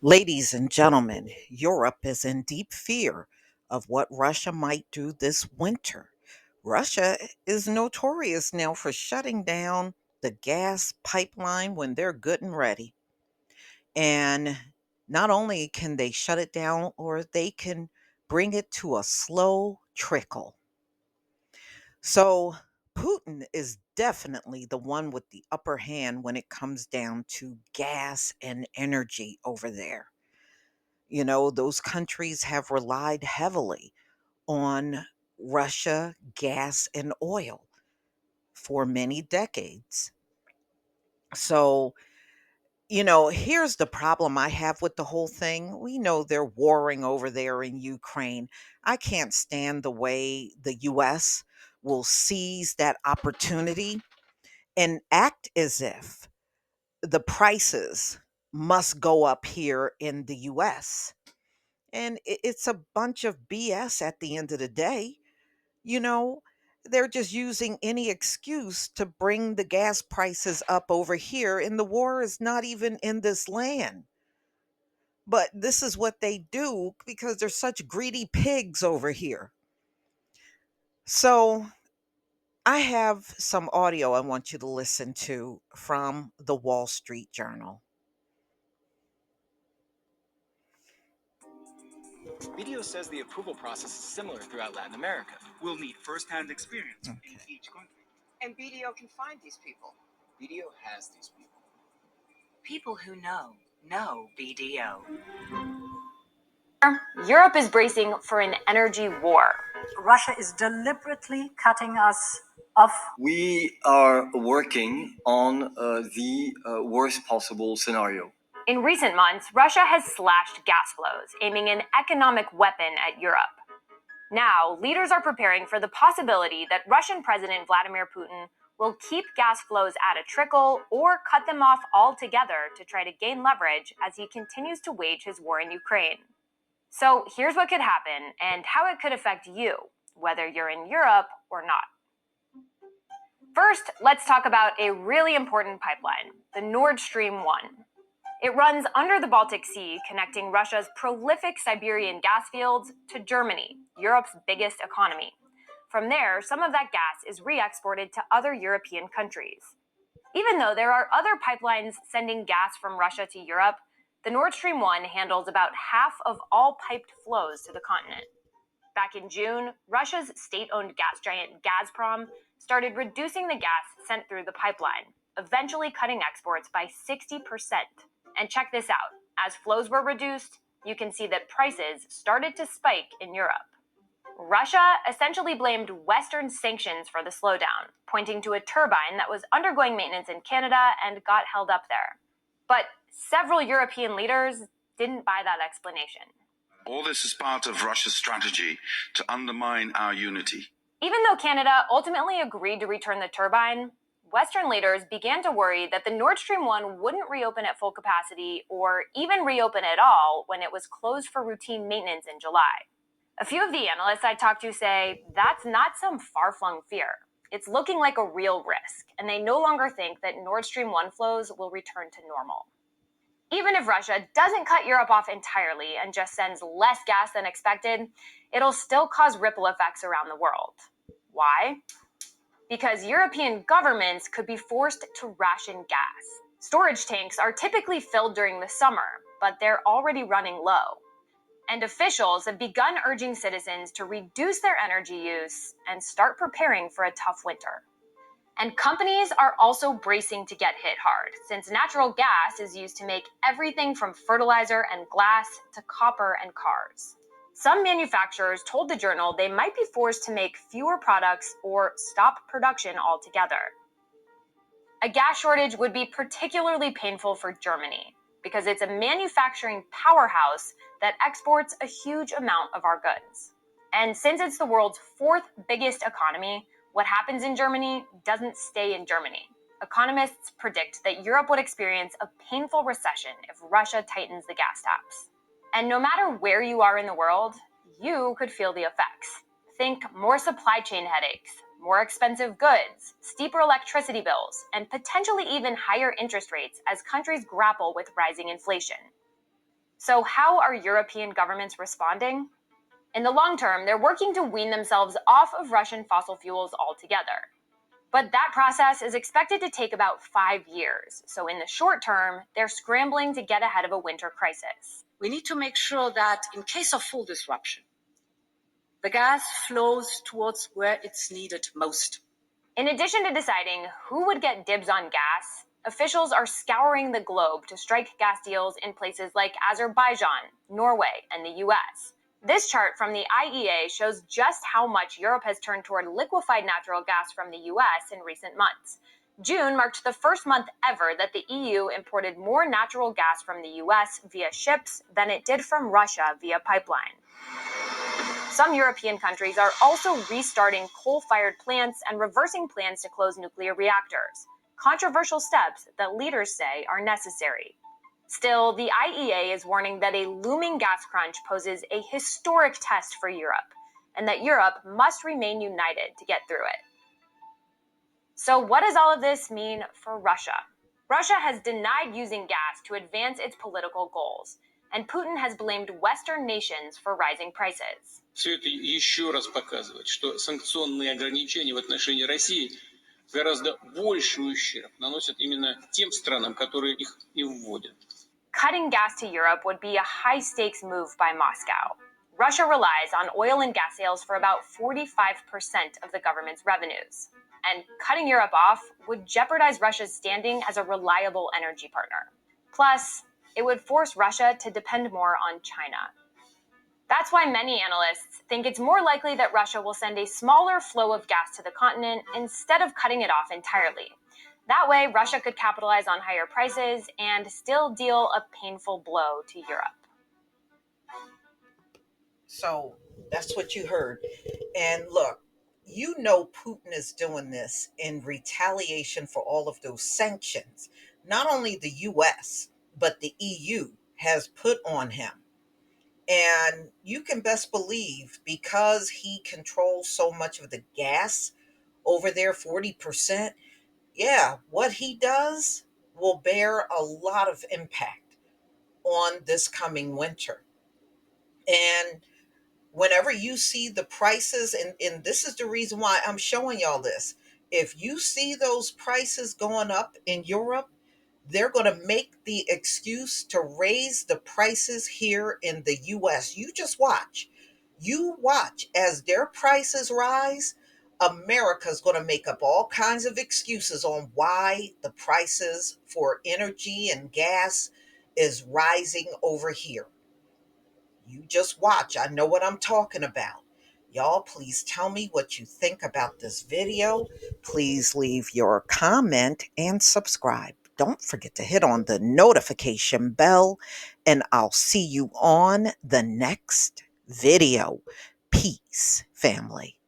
Ladies and gentlemen, Europe is in deep fear of what Russia might do this winter. Russia is notorious now for shutting down the gas pipeline when they're good and ready. And not only can they shut it down, or they can bring it to a slow trickle. So Putin is definitely the one with the upper hand when it comes down to gas and energy over there. Those countries have relied heavily on Russia, gas, and oil for many decades. So, here's the problem I have with the whole thing. We know they're warring over there in Ukraine. I can't stand the way the US will seize that opportunity and act as if the prices must go up here in the US. And it's a bunch of BS at the end of the day. You know, they're just using any excuse to bring the gas prices up over here, and the war is not even in this land. But this is what they do because they're such greedy pigs over here. So, I have some audio I want you to listen to from the Wall Street Journal. BDO says the approval process is similar throughout Latin America. We'll need first-hand experience in Okay. each country. And BDO can find these people. BDO has these people. People who know BDO. Europe is bracing for an energy war. Russia is deliberately cutting us off. We are working on the worst possible scenario. In recent months, Russia has slashed gas flows, aiming an economic weapon at Europe. Now, leaders are preparing for the possibility that Russian President Vladimir Putin will keep gas flows at a trickle or cut them off altogether to try to gain leverage as he continues to wage his war in Ukraine. So here's what could happen and how it could affect you, whether you're in Europe or not. First, let's talk about a really important pipeline, the Nord Stream 1. It runs under the Baltic Sea, connecting Russia's prolific Siberian gas fields to Germany, Europe's biggest economy. From there, some of that gas is re-exported to other European countries. Even though there are other pipelines sending gas from Russia to Europe, the Nord Stream 1 handles about half of all piped flows to the continent. Back in June, Russia's state-owned gas giant Gazprom started reducing the gas sent through the pipeline, eventually cutting exports by 60%. And check this out. As flows were reduced, you can see that prices started to spike in Europe. Russia essentially blamed Western sanctions for the slowdown, pointing to a turbine that was undergoing maintenance in Canada and got held up there. But several European leaders didn't buy that explanation. All this is part of Russia's strategy to undermine our unity. Even though Canada ultimately agreed to return the turbine, Western leaders began to worry that the Nord Stream 1 wouldn't reopen at full capacity or even reopen at all when it was closed for routine maintenance in July. A few of the analysts I talked to say that's not some far-flung fear. It's looking like a real risk, and they no longer think that Nord Stream 1 flows will return to normal. Even if Russia doesn't cut Europe off entirely and just sends less gas than expected, it'll still cause ripple effects around the world. Why? Because European governments could be forced to ration gas. Storage tanks are typically filled during the summer, but they're already running low. And officials have begun urging citizens to reduce their energy use and start preparing for a tough winter. And companies are also bracing to get hit hard, since natural gas is used to make everything from fertilizer and glass to copper and cars. Some manufacturers told the Journal they might be forced to make fewer products or stop production altogether. A gas shortage would be particularly painful for Germany, because it's a manufacturing powerhouse that exports a huge amount of our goods. And since it's the world's fourth biggest economy, what happens in Germany doesn't stay in Germany. Economists predict that Europe would experience a painful recession if Russia tightens the gas taps. And no matter where you are in the world, you could feel the effects. Think more supply chain headaches, more expensive goods, steeper electricity bills, and potentially even higher interest rates as countries grapple with rising inflation. So, how are European governments responding? In the long term, they're working to wean themselves off of Russian fossil fuels altogether. But that process is expected to take about 5 years. So, in the short term, they're scrambling to get ahead of a winter crisis. We need to make sure that in case of full disruption, the gas flows towards where it's needed most. In addition to deciding who would get dibs on gas, officials are scouring the globe to strike gas deals in places like Azerbaijan, Norway, and the US. This chart from the IEA shows just how much Europe has turned toward liquefied natural gas from the US in recent months. June marked the first month ever that the EU imported more natural gas from the US via ships than it did from Russia via pipeline. Some European countries are also restarting coal-fired plants and reversing plans to close nuclear reactors, controversial steps that leaders say are necessary. Still, the IEA is warning that a looming gas crunch poses a historic test for Europe, and that Europe must remain united to get through it. So what does all of this mean for Russia? Russia has denied using gas to advance its political goals, and Putin has blamed Western nations for rising prices. Все это еще раз показывает, что санкционные ограничения в отношении России гораздо больший ущерб наносят именно тем странам, которые их и вводят. Cutting gas to Europe would be a high-stakes move by Moscow. Russia relies on oil and gas sales for about 45% of the government's revenues. And cutting Europe off would jeopardize Russia's standing as a reliable energy partner. Plus, it would force Russia to depend more on China. That's why many analysts think it's more likely that Russia will send a smaller flow of gas to the continent instead of cutting it off entirely. That way, Russia could capitalize on higher prices and still deal a painful blow to Europe. So that's what you heard. And look, you know Putin is doing this in retaliation for all of those sanctions. Not only the US, but the EU has put on him. And you can best believe, because he controls so much of the gas over there, 40%, yeah, what he does will bear a lot of impact on this coming winter. And whenever you see the prices, and this is the reason why I'm showing y'all this, if you see those prices going up in Europe, they're going to make the excuse to raise the prices here in the US. You just watch. You watch as their prices rise. America's going to make up all kinds of excuses on why the prices for energy and gas is rising over here. You just watch. I know what I'm talking about. Y'all, please tell me what you think about this video. Please leave your comment and subscribe. Don't forget to hit on the notification bell, and I'll see you on the next video. Peace, family.